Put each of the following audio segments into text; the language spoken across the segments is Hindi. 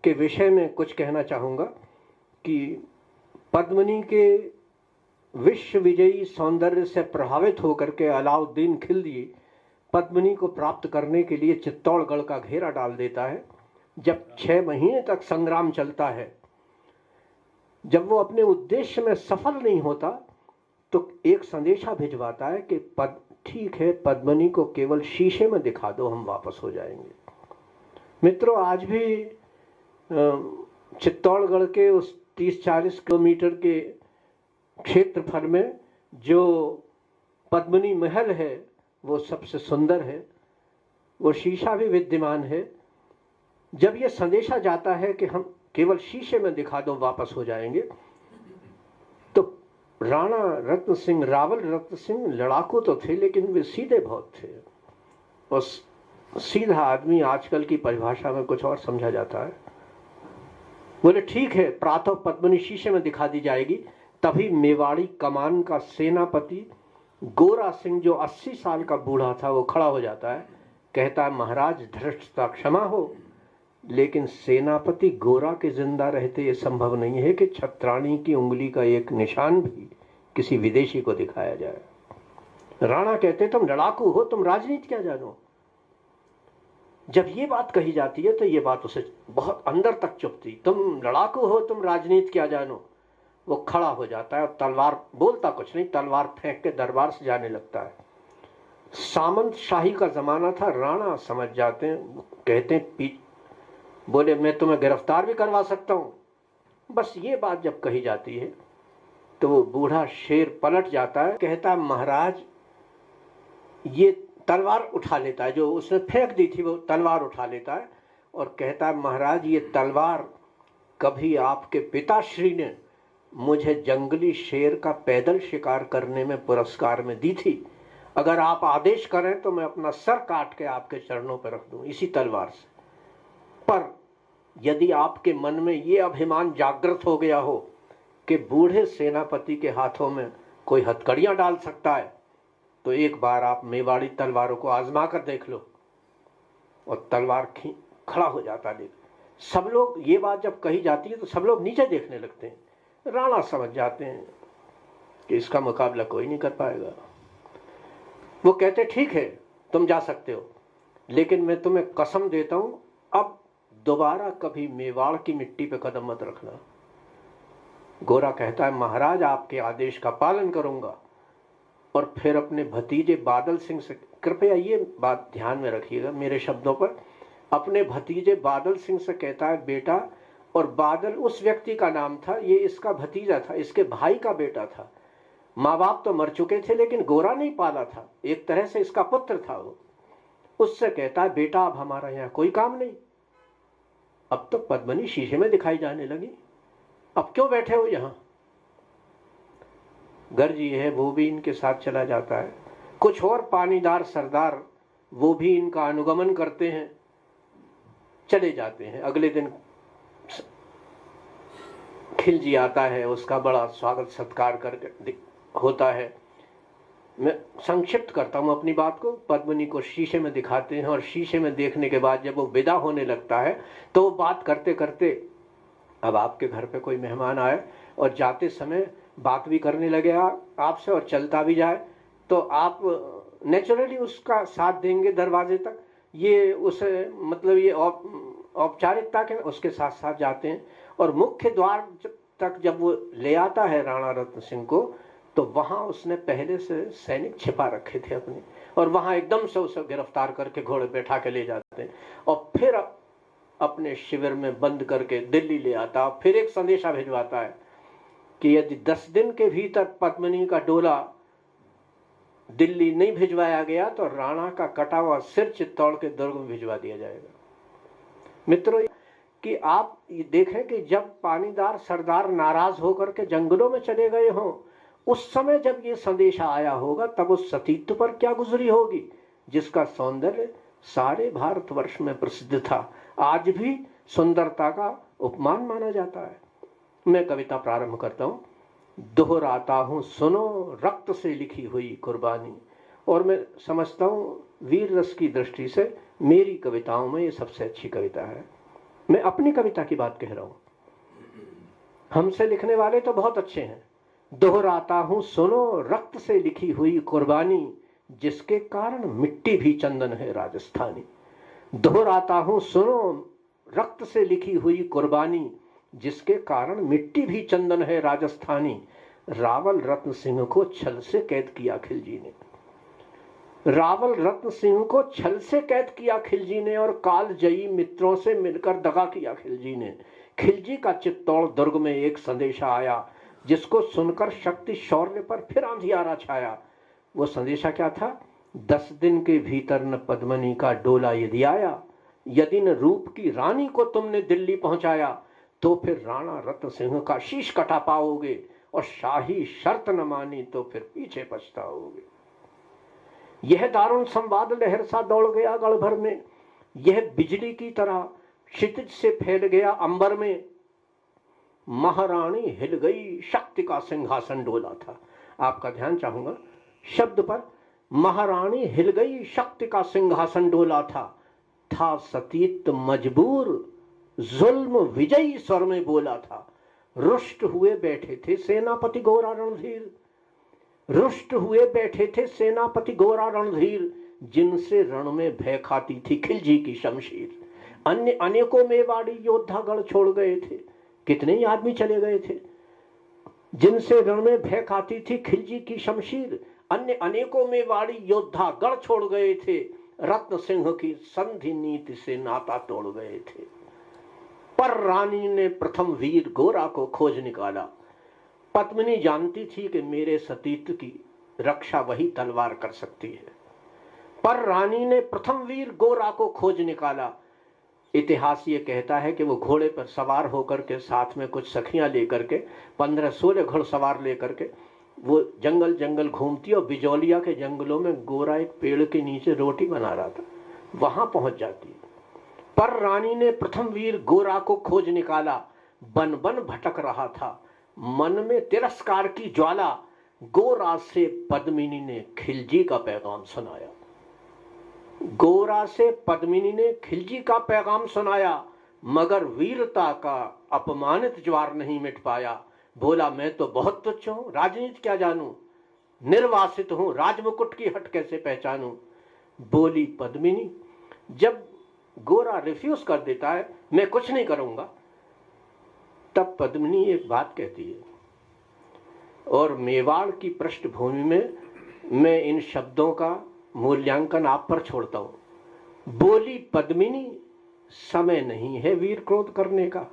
के विषय में कुछ कहना चाहूँगा कि पद्मिनी के विश्व विजयी सौंदर्य से प्रभावित होकर के अलाउद्दीन खिलजी पद्मिनी को प्राप्त करने के लिए चित्तौड़गढ़ का घेरा डाल देता है। जब 6 महीने तक संग्राम चलता है, जब वो अपने उद्देश्य में सफल नहीं होता तो एक संदेशा भिजवाता है कि ठीक है, पद्मिनी को केवल शीशे में दिखा दो, हम वापस हो जाएंगे। मित्रों, आज भी चित्तौड़गढ़ के उस 30-40 किलोमीटर के क्षेत्रफल में जो पद्मिनी महल है वो सबसे सुंदर है, वो शीशा भी विद्यमान है। जब ये संदेशा जाता है कि हम केवल शीशे में दिखा दो, वापस हो जाएंगे, तो राणा रत्न सिंह, रावल रत्न सिंह लड़ाकू तो थे लेकिन वे सीधे बहुत थे। और सीधा आदमी आजकल की परिभाषा में कुछ और समझा जाता है। बोले ठीक है, प्रातः पद्मिनी शीशे में दिखा दी जाएगी। तभी मेवाड़ी कमान का सेनापति गोरा सिंह, जो 80 साल का बूढ़ा था, वो खड़ा हो जाता है, कहता है महाराज धृष्टता क्षमा हो, लेकिन सेनापति गोरा के जिंदा रहते ये संभव नहीं है कि छत्राणी की उंगली का एक निशान भी किसी विदेशी को दिखाया जाए। राणा कहते तुम लड़ाकू हो, तुम राजनीति क्या जानो। जब ये बात कही जाती है तो ये बात उसे बहुत अंदर तक चुभती। तुम लड़ाकू हो, तुम राजनीति क्या जानो। वो खड़ा हो जाता है और तलवार, बोलता कुछ नहीं, तलवार फेंक के दरबार से जाने लगता है। सामंत शाही का जमाना था, राणा समझ जाते हैं, कहते हैं बोले मैं तुम्हें गिरफ्तार भी करवा सकता हूं। बस ये बात जब कही जाती है तो वो बूढ़ा शेर पलट जाता है, कहता है महाराज, ये तलवार उठा लेता है, जो उसने फेंक दी थी वो तलवार उठा लेता है और कहता है महाराज, ये तलवार कभी आपके पिताश्री ने मुझे जंगली शेर का पैदल शिकार करने में पुरस्कार में दी थी। अगर आप आदेश करें तो मैं अपना सर काट के आपके चरणों पर रख दूं इसी तलवार से। पर यदि आपके मन में ये अभिमान जागृत हो गया हो कि बूढ़े सेनापति के हाथों में कोई हथकड़ियां डाल सकता है, तो एक बार आप मेवाड़ी तलवारों को आजमा कर देख लो। और तलवार खड़ा हो जाता है। सब लोग, ये बात जब कही जाती है तो सब लोग नीचे देखने लगते हैं। राणा समझ जाते हैं कि इसका मुकाबला कोई नहीं कर पाएगा। वो कहते ठीक है, तुम जा सकते हो, लेकिन मैं तुम्हें कसम देता हूं, अब दोबारा कभी मेवाड़ की मिट्टी पे कदम मत रखना। गोरा कहता है महाराज, आपके आदेश का पालन करूंगा। और फिर अपने भतीजे बादल सिंह से, कृपया ये बात ध्यान में रखिएगा मेरे शब्दों पर, अपने भतीजे बादल सिंह से कहता है बेटा, और बादल उस व्यक्ति का नाम था, ये इसका भतीजा था, इसके भाई का बेटा था। माँ बाप तो मर चुके थे लेकिन गोरा नहीं पाला था, एक तरह से इसका पुत्र था वो। उससे कहता है बेटा, अब हमारा यहाँ कोई काम नहीं, अब तो पद्मिनी शीशे में दिखाई जाने लगी, अब क्यों बैठे हो यहाँ। गर्जी है वो भी इनके साथ चला जाता है। कुछ और पानीदार सरदार वो भी इनका अनुगमन करते हैं, चले जाते हैं। अगले दिन खिलजी आता है, उसका बड़ा स्वागत सत्कार करके होता है। मैं संक्षिप्त करता हूं अपनी बात को। पद्मिनी को शीशे में दिखाते हैं और शीशे में देखने के बाद जब वो विदा होने लगता है तो बात करते करते, अब आपके घर पे कोई मेहमान आए और जाते समय बात भी करने लगे आपसे और चलता भी जाए, तो आप नेचुरली उसका साथ देंगे दरवाजे तक। ये उसे मतलब ये औपचारिकता के उसके साथ साथ जाते हैं। और मुख्य द्वार तक जब वो ले आता है राणा रत्न सिंह को, तो वहां उसने पहले से सैनिक छिपा रखे थे अपने, और वहां एकदम से उसे गिरफ्तार करके घोड़े बैठा के ले जाते हैं और फिर अपने शिविर में बंद करके दिल्ली ले आता। और फिर एक संदेशा भिजवाता है कि यदि 10 दिन के भीतर पद्मिनी का डोला दिल्ली नहीं भिजवाया गया तो राणा का कटा हुआ सिर चित्तौड़ के दुर्ग में भिजवा दिया जाएगा। मित्रों, कि आप ये देखें कि जब पानीदार सरदार नाराज होकर के जंगलों में चले गए हों, उस समय जब ये संदेशा आया होगा तब उस सतीत्व पर क्या गुजरी होगी जिसका सौंदर्य सारे भारतवर्ष में प्रसिद्ध था, आज भी सुंदरता का उपमान माना जाता है। मैं कविता प्रारंभ करता हूं। दोहराता हूं सुनो रक्त से लिखी हुई कुर्बानी। और मैं समझता हूं वीर रस की दृष्टि से मेरी कविताओं में ये सबसे अच्छी कविता है। मैं अपनी कविता की बात कह रहा हूं, हमसे लिखने वाले तो बहुत अच्छे हैं। दोहराता हूं सुनो रक्त से लिखी हुई कुर्बानी, जिसके कारण मिट्टी भी चंदन है राजस्थानी। दोहराता हूं सुनो रक्त से लिखी हुई कुर्बानी, जिसके कारण मिट्टी भी चंदन है राजस्थानी। रावल रत्न सिंह को छल से कैद किया खिलजी ने, रावल रत्न सिंह को छल से कैद किया खिलजी ने, और कालजयी मित्रों से मिलकर दगा किया खिलजी ने। खिलजी का चित्तौड़ दुर्ग में एक संदेशा आया, जिसको सुनकर शक्ति शौर्य पर फिर अंधियारा छाया। वो संदेशा क्या था? 10 दिन के भीतर न पद्मनी का डोला यदि आया, यदि न रूप की रानी को तुमने दिल्ली पहुंचाया, तो फिर राणा रत्न सिंह का शीश कटा पाओगे, और शाही शर्त न मानी तो फिर पीछे पछताओगे। यह दारुण संवाद लहर सा दौड़ गया गढ़ भर में, यह बिजली की तरह क्षितिज से फैल गया अंबर में। महारानी हिल गई, शक्ति का सिंहासन डोला था। आपका ध्यान चाहूंगा शब्द पर। महारानी हिल गई, शक्ति का सिंहासन डोला था सतीत मजबूर, जुल्म विजयी स्वर में बोला था। रुष्ट हुए बैठे थे सेनापति गोरा रणधीर, रुष्ट हुए बैठे थे सेनापति गोरा रणधीर, जिनसे रण में भय खाती थी खिलजी की शमशीर। अन्य अनेकों मेवाड़ी योद्धा गढ़ छोड़ गए थे, कितने ही आदमी चले गए थे, जिनसे रण में भय खाती थी खिलजी की शमशीर। अन्य अनेकों मेवाड़ी योद्धा गढ़ छोड़ गए थे, रत्न सिंह की संधि नीति से नाता तोड़ गए थे। पर रानी ने प्रथम वीर गोरा को खोज निकाला। पद्मिनी जानती थी कि मेरे सतीत्व की रक्षा वही तलवार कर सकती है। पर रानी ने प्रथम वीर गोरा को खोज निकाला। इतिहास ये कहता है कि वो घोड़े पर सवार होकर के साथ में कुछ सखियां लेकर के 15-16 घुड़सवार लेकर के वो जंगल जंगल घूमती, और बिजौलिया के जंगलों में गोरा एक पेड़ के नीचे रोटी बना रहा था, वहां पहुंच जाती। पर रानी ने प्रथम वीर गोरा को खोज निकाला। बन बन भटक रहा था, मन में तिरस्कार की ज्वाला। गोरा से पद्मिनी ने खिलजी का पैगाम सुनाया, गोरा से पद्मिनी ने खिलजी का पैगाम सुनाया, मगर वीरता का अपमानित ज्वार नहीं मिट पाया। बोला मैं तो बहुत तुच्छ हूं, राजनीति क्या जानूं, निर्वासित हूं, राजमुकुट की हट कैसे पहचानूं। बोली पद्मिनी। जब गोरा रिफ्यूज कर देता है, मैं कुछ नहीं करूंगा, तब पद्मिनी एक बात कहती है, और मेवाड़ की पृष्ठभूमि में मैं इन शब्दों का मूल्यांकन आप पर छोड़ता हूं। बोली पद्मिनी, समय नहीं है वीर क्रोध करने का।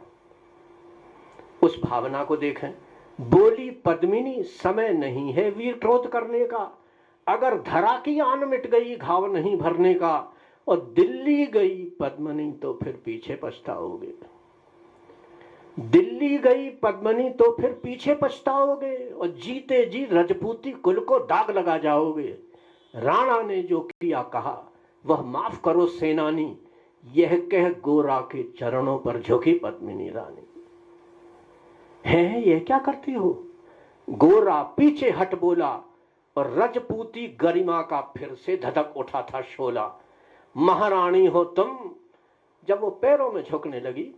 उस भावना को देखें। बोली पद्मिनी, समय नहीं है वीर क्रोध करने का। अगर धरा की आन मिट गई, घाव नहीं भरने का। और दिल्ली गई पद्मिनी तो फिर पीछे पछताओगे। दिल्ली गई पद्मिनी तो फिर पीछे पछताओगे, और जीते जी रजपूती कुल को दाग लगा जाओगे। राणा ने जो किया कहा वह माफ करो सेनानी, यह कह गोरा के चरणों पर झुकी पद्मिनी रानी। है ये क्या करती हो? गोरा पीछे हट बोला, और रजपूती गरिमा का फिर से धधक उठा था शोला। महारानी हो तुम, जब वो पैरों में झुकने लगी,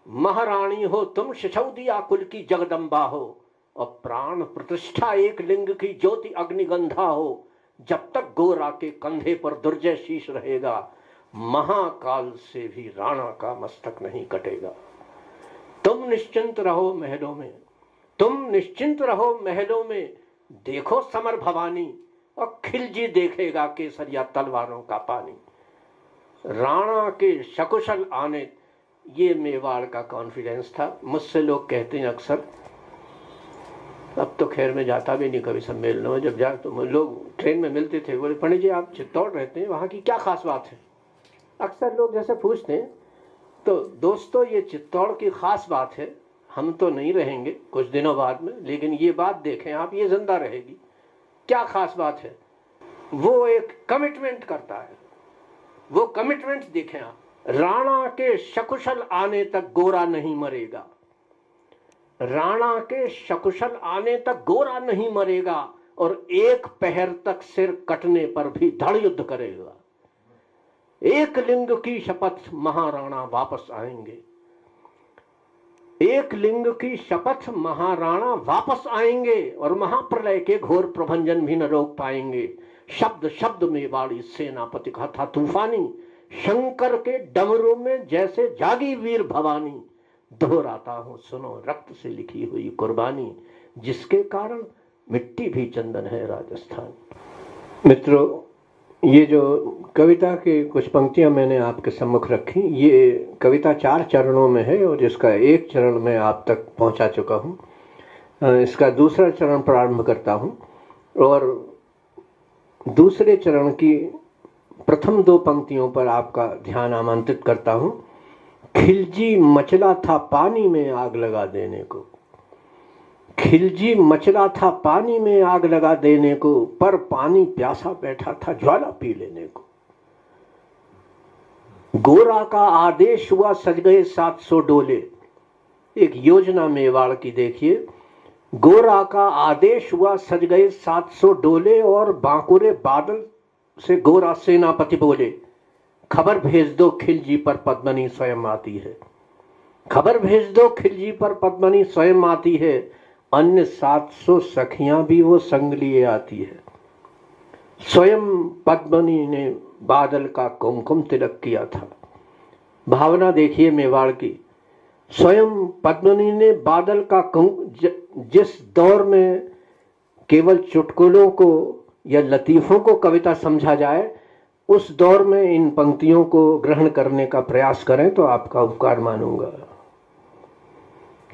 महारानी हो तुम, शिशौदिया कुल की जगदम्बा हो, और प्राण प्रतिष्ठा एक लिंग की ज्योति अग्निगंधा हो। जब तक गोरा के कंधे पर दुर्जय शीश रहेगा, महाकाल से भी राणा का मस्तक नहीं कटेगा। तुम निश्चिंत रहो महलों में, तुम निश्चिंत रहो महलों में, देखो समर भवानी, और खिलजी देखेगा केसरिया तलवारों का पानी। राणा के सकुशल आने, ये मेवाड़ का कॉन्फिडेंस था। मुझसे लोग कहते हैं अक्सर, अब तो खैर मैं जाता भी नहीं कभी सम्मेलनों में, जब जा तो लोग ट्रेन में मिलते थे, बोले पंडित जी आप चित्तौड़ रहते हैं, वहाँ की क्या खास बात है? अक्सर लोग जैसे पूछते हैं, तो दोस्तों ये चित्तौड़ की खास बात है, हम तो नहीं रहेंगे कुछ दिनों बाद में, लेकिन ये बात देखें आप, ये जिंदा रहेगी। क्या खास बात है? वो एक कमिटमेंट करता है, वो कमिटमेंट देखें आप। राणा के सकुशल आने तक गोरा नहीं मरेगा, राणा के सकुशल आने तक गोरा नहीं मरेगा, और एक पहर तक सिर कटने पर भी धड़ युद्ध करेगा। एक लिंग की शपथ महाराणा वापस आएंगे। एक लिंग की शपथ महाराणा वापस आएंगे और महाप्रलय के घोर प्रभंजन भी न रोक पाएंगे। शब्द शब्द में वाड़ी सेनापति का था तूफानी, शंकर के डमरू में जैसे जागी वीर भवानी। दोहराता हूं सुनो रक्त से लिखी हुई कुर्बानी, जिसके कारण मिट्टी भी चंदन है राजस्थान। मित्रों, ये जो कविता की कुछ पंक्तियां मैंने आपके सम्मुख रखी, ये कविता 4 चरणों में है और इसका एक चरण मैं आप तक पहुंचा चुका हूं। इसका दूसरा चरण प्रारंभ करता हूं और दूसरे चरण की प्रथम 2 पंक्तियों पर आपका ध्यान आमंत्रित करता हूं। खिलजी मचला था पानी में आग लगा देने को, खिलजी मचला था पानी में आग लगा देने को, पर पानी प्यासा बैठा था ज्वाला पी लेने को। गोरा का आदेश हुआ सज गए 700 डोले। एक योजना मेवाड़ की देखिए। गोरा का आदेश हुआ सज गए 700 डोले और बांकुरे बादल से गोरा सेनापति बोले, खबर भेज दो खिलजी पर पद्मनी स्वयं आती है। खबर भेज दो खिलजी पर पद्मनी स्वयं आती है, अन्य 700 सखियां भी वो संग लिए आती है। स्वयं पद्मनी ने बादल का कुमकुम तिलक किया था। भावना देखिए मेवाड़ की। स्वयं पद्मनी ने बादल का जिस दौर में केवल चुटकुलों को या लतीफों को कविता समझा जाए, उस दौर में इन पंक्तियों को ग्रहण करने का प्रयास करें तो आपका उपकार मानूंगा।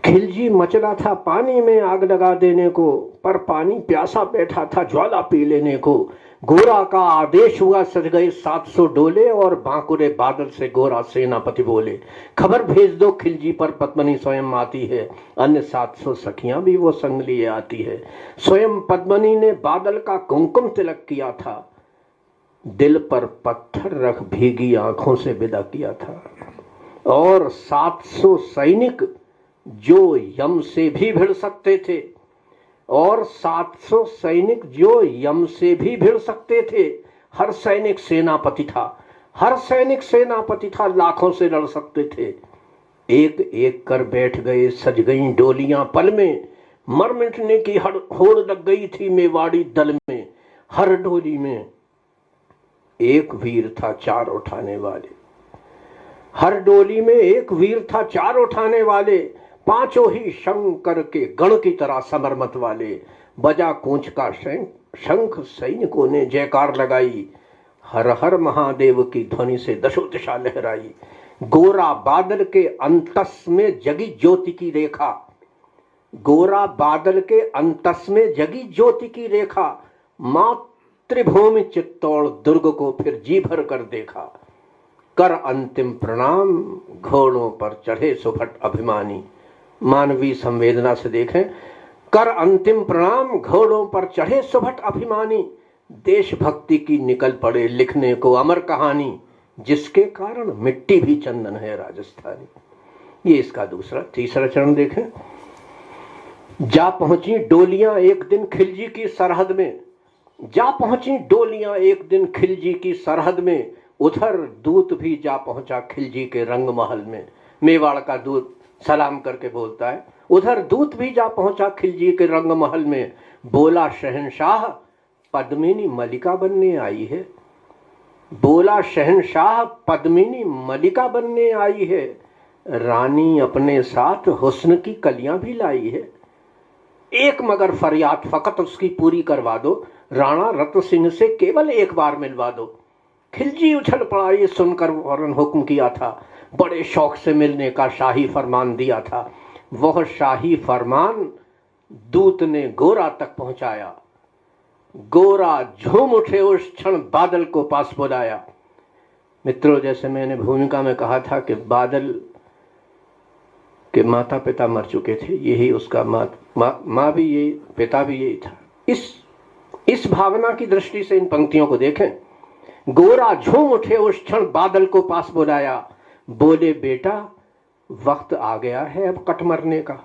खिलजी मचला था पानी में आग लगा देने को, पर पानी प्यासा बैठा था ज्वाला पी लेने को। गोरा का आदेश हुआ सज गए 700 डोले और बांकुरे बादल से गोरा सेनापति बोले, खबर भेज दो खिलजी पर पद्मनी स्वयं आती है, अन्य 700 सखियां भी वो संग लिए आती है। स्वयं पद्मनी ने बादल का कुमकुम तिलक किया था, दिल पर पत्थर रख भीगी आंखों से विदा किया था। और 700 सैनिक जो यम से भी भिड़ सकते थे, और 700 सैनिक जो यम से भी भिड़ सकते थे। हर सैनिक सेनापति था, हर सैनिक सेनापति था, लाखों से लड़ सकते थे। एक एक कर बैठ गए सज गई डोलियां पल में, मर मिटने की होड़ लग गई थी मेवाड़ी दल में। हर डोली में एक वीर था 4 उठाने वाले, हर डोली में एक वीर था 4 उठाने वाले। 5 ही शंकर के गण की तरह समरमत वाले। बजा कूंच का शंख, सैनिकों ने जयकार लगाई, हर हर महादेव की ध्वनि से दशो दिशा लहराई। गोरा बादल के अंतस में जगी ज्योति की रेखा, गोरा बादल के अंतस में जगी ज्योति की रेखा। मातृभूमि चित्तौड़ दुर्ग को फिर जी भर कर देखा। कर अंतिम प्रणाम घोड़ों पर चढ़े सुभट अभिमानी। मानवीय संवेदना से देखें, कर अंतिम प्रणाम घोड़ों पर चढ़े सुभट अभिमानी। देशभक्ति की निकल पड़े लिखने को अमर कहानी, जिसके कारण मिट्टी भी चंदन है राजस्थानी। ये इसका तीसरा चरण देखें। जा पहुंची डोलियां एक दिन खिलजी की सरहद में, जा पहुंची डोलियां एक दिन खिलजी की सरहद में। उधर दूत भी जा पहुंचा खिलजी के रंग महल में। मेवाड़ का दूत सलाम करके बोलता है, उधर दूत भी जा पहुंचा खिलजी के रंग महल में। बोला शहंशाह पद्मिनी मलिका बनने आई है, बोला शहंशाह पद्मिनी मलिका बनने आई है। रानी अपने साथ हुस्न की कलियां भी लाई है। एक मगर फरियाद फकत उसकी पूरी करवा दो, राणा रतन सिंह से केवल एक बार मिलवा दो। खिलजी उछल पड़ा, ये सुनकर फौरन हुक्म किया था, बड़े शौक से मिलने का शाही फरमान दिया था। वह शाही फरमान दूत ने गोरा तक पहुंचाया। गोरा झूम उठे उस क्षण बादल को पास बुलाया। मित्रों, जैसे मैंने भूमिका में कहा था कि बादल के माता पिता मर चुके थे, यही उसका माँ भी यही, पिता भी यही था। इस भावना की दृष्टि से इन पंक्तियों को देखें। गोरा झूम उठे उस क्षण बादल को पास बुलाया, बोले बेटा वक्त आ गया है अब कट मरने का।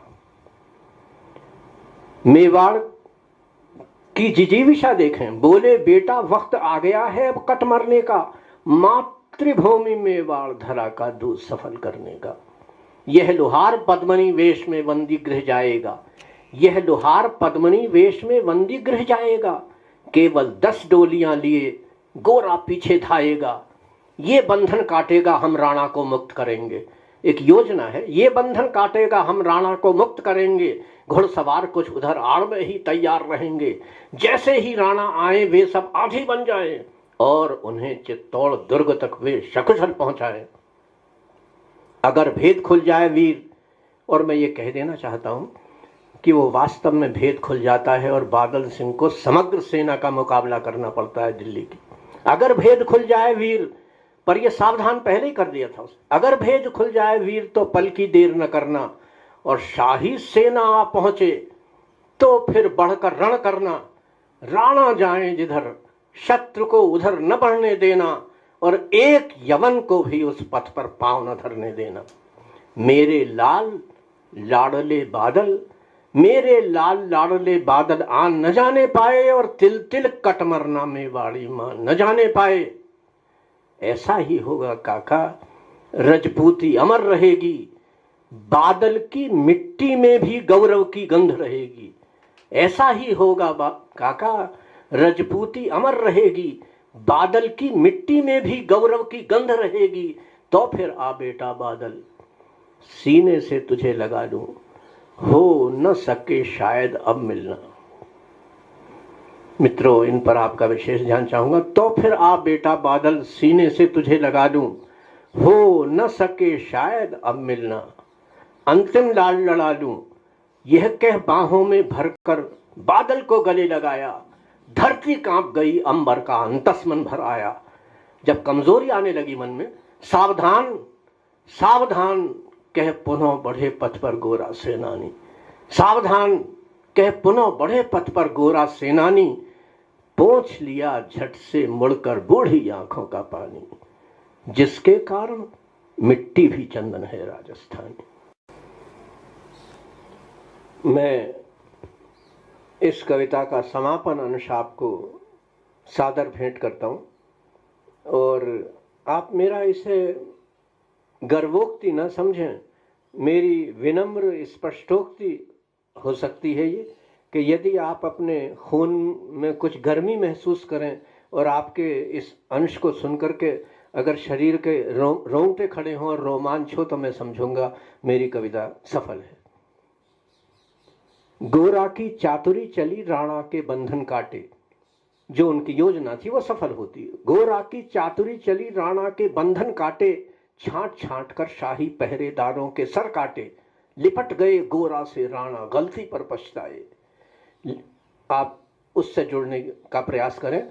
मेवाड़ की जिजीविषा देखें। बोले बेटा वक्त आ गया है अब कट मरने का। त्रिभूमि मेवाड़ धरा का दूध सफल करने का। यह लोहार पद्मनी वेश में बंदी गृह जाएगा, यह लोहार पद्मनी वेश में बंदी गृह जाएगा। केवल 10 डोलियां लिए गोरा पीछे धाएगा, ये बंधन काटेगा हम राणा को मुक्त करेंगे। एक योजना है, ये बंधन काटेगा हम राणा को मुक्त करेंगे। घुड़सवार कुछ उधर आड़ में ही तैयार रहेंगे, जैसे ही राणा आए वे सब आधी बन जाए और उन्हें चित्तौड़ दुर्ग तक वे सकुशल पहुंचाए। अगर भेद खुल जाए वीर, और मैं ये कह देना चाहता हूं कि वो वास्तव में भेद खुल जाता है और बादल सिंह को समग्र सेना का मुकाबला करना पड़ता है दिल्ली की। अगर भेद खुल जाए वीर, पर ये सावधान पहले ही कर दिया था उसने, अगर भेद खुल जाए वीर तो पल की देर न करना, और शाही सेना आ पहुंचे तो फिर बढ़कर रण करना। राणा जाए जिधर शत्रु को उधर न बढ़ने देना, और एक यवन को भी उस पथ पर पांव न धरने देना। मेरे लाल लाडले बादल, मेरे लाल लाडले बादल आन न जाने पाए, और तिल तिल कट मरना मेवाड़ी मां न जाने पाए। ऐसा ही होगा काका, रजपूती अमर रहेगी, बादल की मिट्टी में भी गौरव की गंध रहेगी। ऐसा ही होगा काका, रजपूती अमर रहेगी, बादल की मिट्टी में भी गौरव की गंध रहेगी। तो फिर आ बेटा बादल, सीने से तुझे लगा दूं, हो न सके शायद अब मिलना। मित्रों, इन पर आपका विशेष ध्यान चाहूंगा। तो फिर आ बेटा बादल, सीने से तुझे लगा दूं, हो न सके शायद अब मिलना। अंतिम लाल लड़ा लूं, यह कह बाहों में भरकर बादल को गले लगाया। धरती कांप गई, अंबर का अंतस मन भर आया। जब कमजोरी आने लगी मन में, सावधान सावधान कह पुनः बढ़े पथ पर गोरा सेनानी, सावधान कह पुनः बढ़े पथ पर गोरा सेनानी। पोंछ लिया झट से मुड़कर बूढ़ी आंखों का पानी, जिसके कारण मिट्टी भी चंदन है राजस्थानी। मैं इस कविता का समापन अंश आपको सादर भेंट करता हूं, और आप मेरा इसे गर्वोक्ति न समझें, मेरी विनम्र स्पष्टोक्ति हो सकती है ये, कि यदि आप अपने खून में कुछ गर्मी महसूस करें और आपके इस अंश को सुनकर के अगर शरीर के रोंगटे खड़े हों और रोमांच हो, तो मैं समझूंगा मेरी कविता सफल है। गोरा की चातुरी चली राणा के बंधन काटे, जो उनकी योजना थी वो सफल होती है। गोरा की चातुरी चली राणा के बंधन काटे, छांट छांट कर शाही पहरेदारों के सर काटे। लिपट गए गोरा से राणा गलती पर पछताए। आप उससे जुड़ने का प्रयास करें।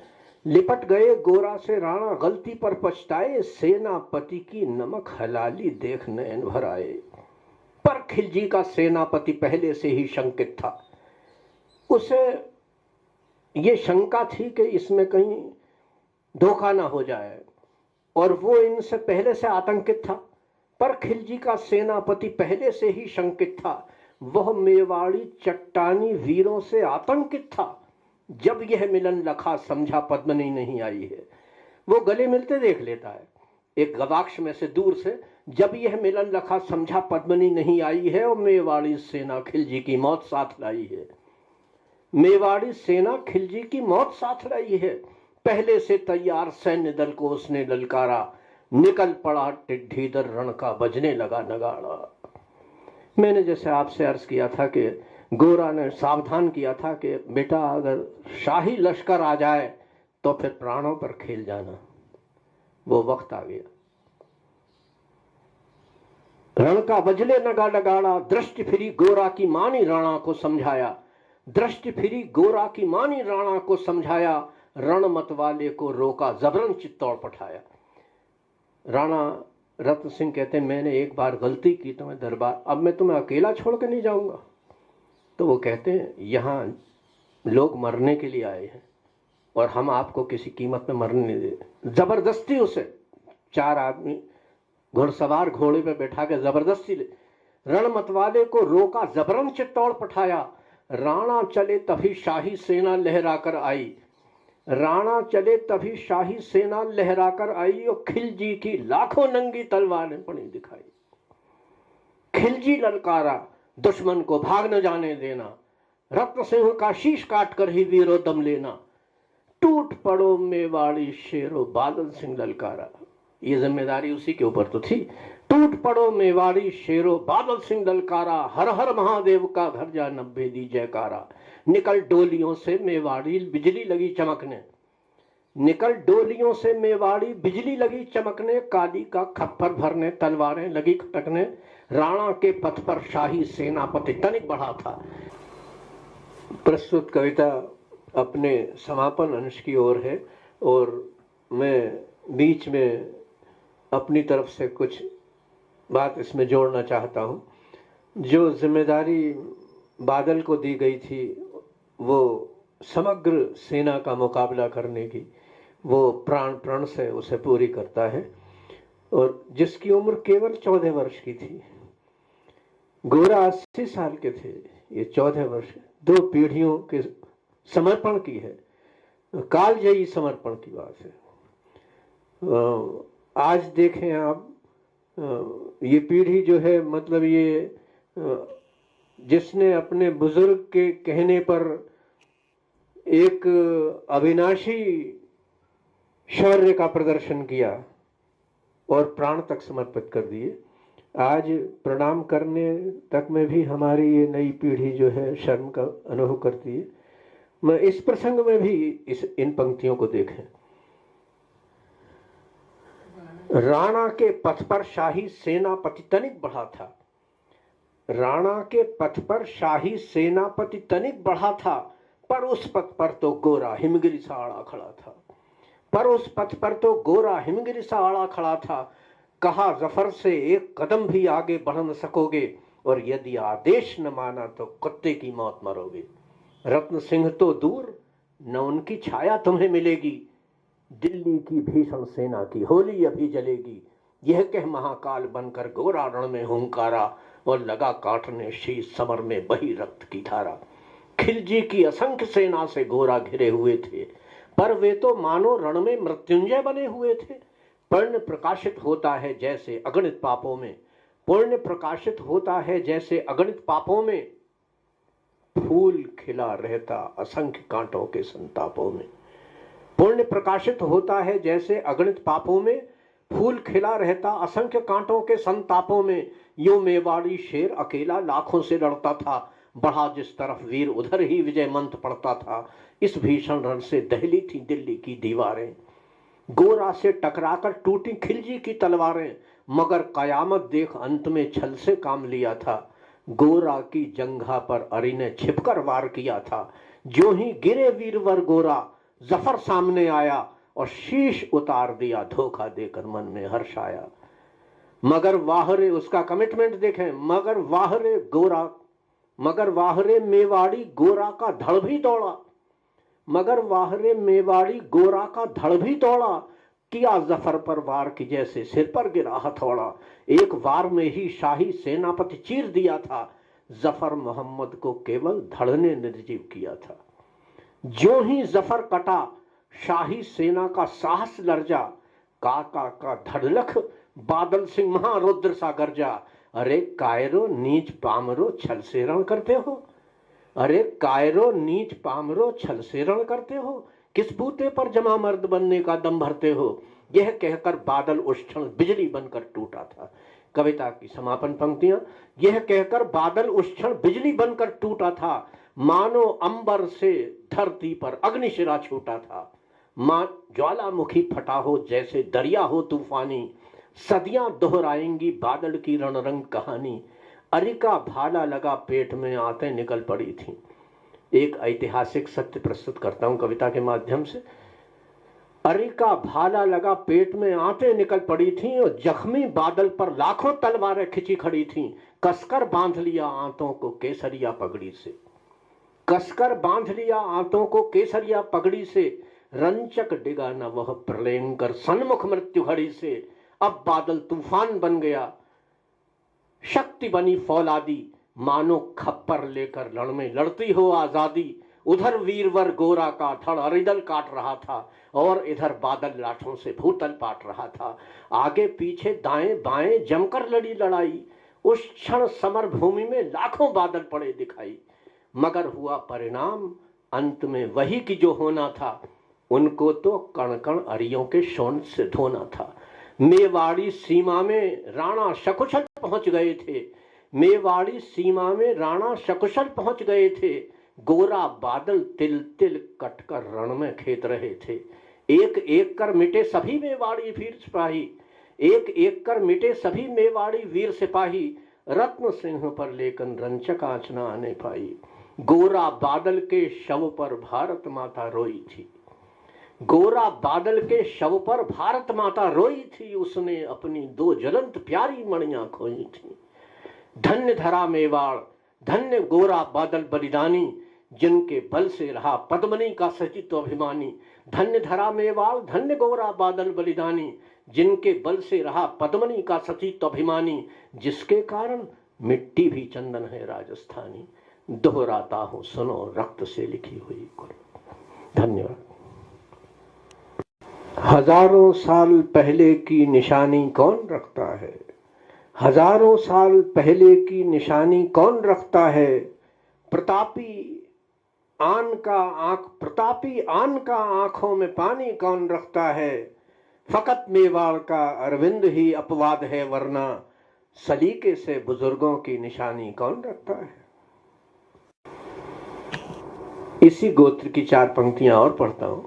लिपट गए गोरा से राणा गलती पर पछताए, सेनापति की नमक हलाली देख नैन भर आए। पर खिलजी का सेनापति पहले से ही शंकित था। उसे ये शंका थी कि इसमें कहीं धोखा ना हो जाए, और वो इनसे पहले से आतंकित था। पर खिलजी का सेनापति पहले से ही शंकित था। वह मेवाड़ी चट्टानी वीरों से आतंकित था। जब यह मिलन लखा, समझा पद्मनी नहीं आई है। वो गले मिलते देख लेता है एक गवाक्ष में से दूर से। जब यह मिलन लखा, समझा पद्मनी नहीं आई है, और मेवाड़ी सेना खिलजी की मौत साथ लाई है। मेवाड़ी सेना खिलजी की मौत साथ लाई है। पहले से तैयार सैन्य दल को उसने ललकारा। निकल पड़ा टिड्ढीदर रण का, बजने लगा नगाड़ा। मैंने जैसे आपसे अर्ज किया था कि गोरा ने सावधान किया था कि बेटा अगर शाही लश्कर आ जाए तो फिर प्राणों पर खेल जाना। वो वक्त आ गया। रण का बजले नगा नगाड़ा, दृष्टि फिरी गोरा की मानी राणा को समझाया। दृष्टि फिरी गोरा की मानी राणा को समझाया। रण मतवाले को रोका, जबरन चित्तौड़ पठाया। राणा रत्न सिंह कहते हैं, मैंने एक बार गलती की तो मैं दरबार, अब मैं तुम्हें अकेला छोड़ के नहीं जाऊंगा। तो वो कहते हैं, यहाँ लोग मरने के लिए आए हैं और हम आपको किसी कीमत में मरने नहीं दे। जबरदस्ती उसे 4 आदमी घुड़सवार घोड़े पे बैठा के जबरदस्ती रण मतवाले को रोका, जबरन चित्तौड़ पठाया। राणा चले तभी शाही सेना लहरा कर आई। राणा चले तभी शाही सेना लहराकर आई और खिलजी की लाखों नंगी तलवारें पड़ी दिखाई। खिलजी ललकारा, दुश्मन को भाग न जाने देना, रत्न सिंह का शीश काटकर ही वीरो दम लेना, टूट पड़ो मेवाड़ी शेरो, बादल सिंह ललकारा। ये जिम्मेदारी उसी के ऊपर तो थी। टूट पड़ो मेवाड़ी शेरो, बादल सिंह ललकारा, हर हर महादेव का घर जा 90 दी जयकारा। निकल डोलियों से मेवाड़ी बिजली लगी चमकने, निकल डोलियों से मेवाड़ी बिजली लगी चमकने, काली का खप्पर भरने तलवारें लगी खटकने, राणा के पथ पर शाही सेनापति तनिक बढ़ा था। प्रस्तुत कविता अपने समापन अंश की ओर है और मैं बीच में अपनी तरफ से कुछ बात इसमें जोड़ना चाहता हूँ। जो जिम्मेदारी बादल को दी गई थी वो समग्र सेना का मुकाबला करने की, वो प्राण प्रण से उसे पूरी करता है और जिसकी उम्र केवल 14 वर्ष की थी। गोरा 80 साल के थे, ये 14 वर्ष, 2 पीढ़ियों के समर्पण की है, कालजयी समर्पण की बात है। आज देखें आप, ये पीढ़ी जो है, मतलब ये जिसने अपने बुजुर्ग के कहने पर एक अविनाशी शौर्य का प्रदर्शन किया और प्राण तक समर्पित कर दिए, आज प्रणाम करने तक में भी हमारी ये नई पीढ़ी जो है शर्म का अनुभव करती है। मैं इस प्रसंग में भी इन पंक्तियों को देखें। राणा के पथ पर शाही सेनापति तनिक बढ़ा था, राणा के पथ पर शाही सेनापति तनिक बढ़ा था, पर उस पथ पर तो गोरा हिमगिरी सा आड़ा खड़ा था, पर उस पथ पर तो गोरा हिमगिरी सा आड़ा खड़ा था। कहा जफर से एक कदम भी आगे बढ़ न सकोगे, और यदि आदेश न माना तो कुत्ते की मौत मरोगे। रत्न सिंह तो दूर, न उनकी छाया तुम्हें मिलेगी, दिल्ली की भीषण सेना की होली अभी जलेगी। यह कह महाकाल बनकर गोरा रण में हुंकारा, और लगा काटने शीश समर में बही रक्त की धारा। खिलजी की असंख्य सेना से गोरा घिरे हुए थे, पर वे तो मानो रण में मृत्युंजय बने हुए थे। पुण्य प्रकाशित होता है जैसे अगणित पापों में, पुण्य प्रकाशित होता है जैसे अगणित पापों में, फूल खिला रहता असंख्य कांटों के संतापों में। पुण्य प्रकाशित होता है जैसे अगणित पापों में, फूल खिला रहता असंख्य कांटों के संतापों में। यूं मेवाड़ी शेर अकेला लाखों से लड़ता था, बढ़ा जिस तरफ वीर उधर ही विजय मंत्र पड़ता था। इस भीषण रण से दहली थी दिल्ली की दीवारें, गोरा से टकराकर टूटी खिलजी की तलवारें, मगर कयामत देख अंत में छल से काम लिया था। गोरा की जंघा पर अरी ने छिपकर वार किया था, जो ही गिरे वीरवर गोरा जफर सामने आया, और शीश उतार दिया धोखा देकर मन में हर्ष आया। मगर वाहरे, उसका कमिटमेंट देखें, मगर वाहरे गोरा, मगर वाहरे मेवाड़ी गोरा का धड़ भी दौड़ा, मगर वाहरे मेवाड़ी गोरा का धड़ भी दौड़ा। किया जफर पर वार की जैसे सिर पर गिरा हथौड़ा, एक वार में ही शाही सेनापति चीर दिया था, जफर मोहम्मद को केवल धड़ ने निर्जीव किया था। जो ही जफर कटा शाही सेना का साहस लर्जा, काका का धड़लख बादल सिंह महारुद्र सा गर्जा। अरे कायरो नीच पामरो छल से रण करते हो, अरे कायरो नीच पामरो छल से रण करते हो, किस बूते पर जमा मर्द बनने का दम भरते हो। यह कहकर बादल उस क्षण बिजली बनकर टूटा था। कविता की समापन पंक्तियां, यह कहकर बादल उस क्षण बिजली बनकर टूटा था, मानो अंबर से धरती पर अग्निशिरा छूटा था। मां ज्वालामुखी फटा हो जैसे दरिया हो तूफानी, सदियां दोहराएंगी बादल की रणरंग कहानी। अरी का भाला लगा पेट में आते निकल पड़ी थी। एक ऐतिहासिक सत्य प्रस्तुत करता हूं कविता के माध्यम से। अरी का भाला लगा पेट में आते निकल पड़ी थी, और जख्मी बादल पर लाखों तलवारें खिंची खड़ी थी। कसकर बांध लिया आंतों को केसरिया पगड़ी से, कसकर बांध लिया आंतों को केसरिया पगड़ी से। रंचक डिगा न वह प्रलयंकर सन्मुख मृत्यु घड़ी से। अब बादल तूफान बन गया, शक्ति बनी फौलादी, मानो खप्पर लेकर रण में लड़ती हो आजादी। उधर वीरवर गोरा का धड़ अरिदल काट रहा था और इधर बादल लाठों से भूतल पाट रहा था। आगे पीछे दाएं बाएं जमकर लड़ी लड़ाई, उस क्षण समर भूमि में लाखों बादल पड़े दिखाई। मगर हुआ परिणाम अंत में वही की जो होना था, उनको तो कण कण अरियों के शोण से धोना था। मेवाड़ी सीमा में राणा सकुशल पहुंच गए थे, मेवाड़ी सीमा में राणा सकुशल पहुंच गए थे। गोरा बादल तिल तिल कटकर रण में खेत रहे थे। एक एक कर मिटे सभी मेवाड़ी वीर सिपाही, एक एक कर मिटे सभी मेवाड़ी वीर सिपाही। रत्न सिंह पर लेकिन रंचक आंच न आने पाई। गोरा बादल के शव पर भारत माता रोई थी, गोरा बादल के शव पर भारत माता रोई थी। उसने अपनी दो ज्वलंत प्यारी मणियां खोई थी। धन्य धरा मेवाड़, धन्य गोरा बादल बलिदानी, जिनके बल से रहा पद्मनी का सचित्व अभिमानी। धन्य धरा मेवाड़, धन्य गोरा बादल बलिदानी, जिनके बल से रहा पद्मनी का सचित्व अभिमानी। जिसके कारण मिट्टी भी चंदन है राजस्थानी। दोहराता हूं सुनो रक्त से लिखी हुई कुल। धन्यवाद। हजारों साल पहले की निशानी कौन रखता है, हजारों साल पहले की निशानी कौन रखता है। प्रतापी आन का आंखों में पानी कौन रखता है। फकत मेवाड़ का अरविंद ही अपवाद है, वरना सलीके से बुजुर्गों की निशानी कौन रखता है। इसी गोत्र की 4 पंक्तियां और पढ़ता हूं।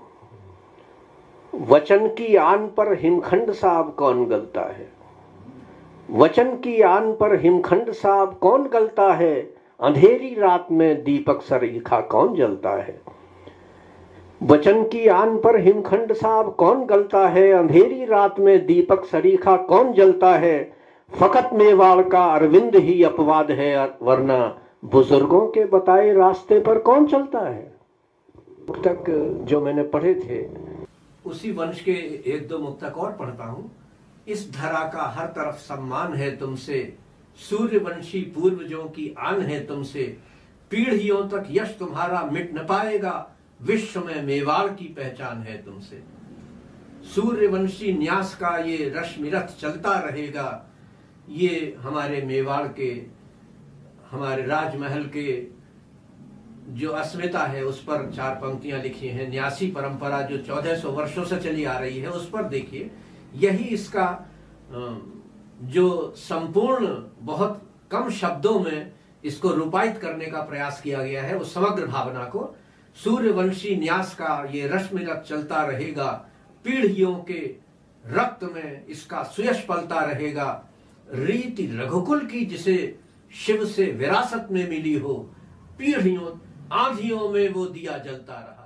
वचन की आन पर हिमखंड साहब कौन गलता है, वचन की आन पर हिमखंड साहब कौन गलता है। अंधेरी रात में दीपक सरीखा कौन जलता है। वचन की आन पर हिमखंड साहब कौन गलता है। अंधेरी रात में दीपक सरीखा कौन जलता है। फकत मेवाड़ का अरविंद ही अपवाद है, वरना बुजुर्गों के बताए रास्ते पर कौन चलता है। मुक्तक जो मैंने पढ़े थे उसी वंश के 1-2 मुक्तक और पढ़ता हूं। इस धरा का हर तरफ सम्मान है तुमसे, सूर्यवंशी पूर्वजों की आन है तुमसे। पीढ़ियों तक यश तुम्हारा मिट न पाएगा, विश्व में मेवाड़ की पहचान है तुमसे। सूर्यवंशी न्यास का ये रश्मिरथ चलता रहेगा। ये हमारे मेवाड़ के, हमारे राजमहल के जो अस्मिता है उस पर 4 पंक्तियां लिखी हैं। न्यासी परंपरा जो 1400 वर्षों से चली आ रही है उस पर देखिए, यही इसका जो संपूर्ण बहुत कम शब्दों में इसको रूपायित करने का प्रयास किया गया है, उस समग्र भावना को। सूर्यवंशी न्यास का ये रश्मिरथ चलता रहेगा, पीढ़ियों के रक्त में इसका सुयश पलता रहेगा। रीति रघुकुल की जिसे शिव से विरासत में मिली हो, पीढ़ियों आंधियों में वो दिया जलता रहा।